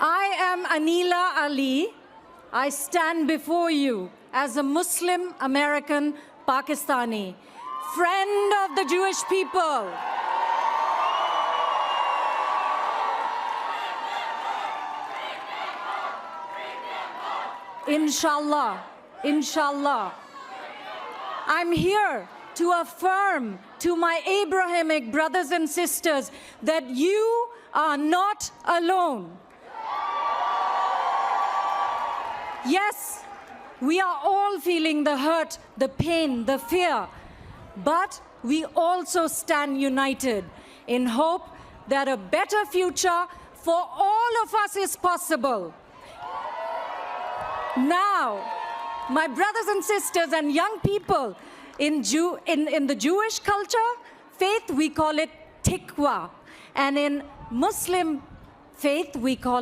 I am Anila Ali. I stand before you as a Muslim American Pakistani, friend of the Jewish people. Inshallah, inshallah. I'm here to affirm to my Abrahamic brothers and sisters that you are not alone. Yes, we are all feeling the hurt, the pain, the fear, but we also stand united in hope that a better future for all of us is possible. Now, my brothers and sisters and young people, in the Jewish culture, faith, we call it tikwa. And in Muslim faith, we call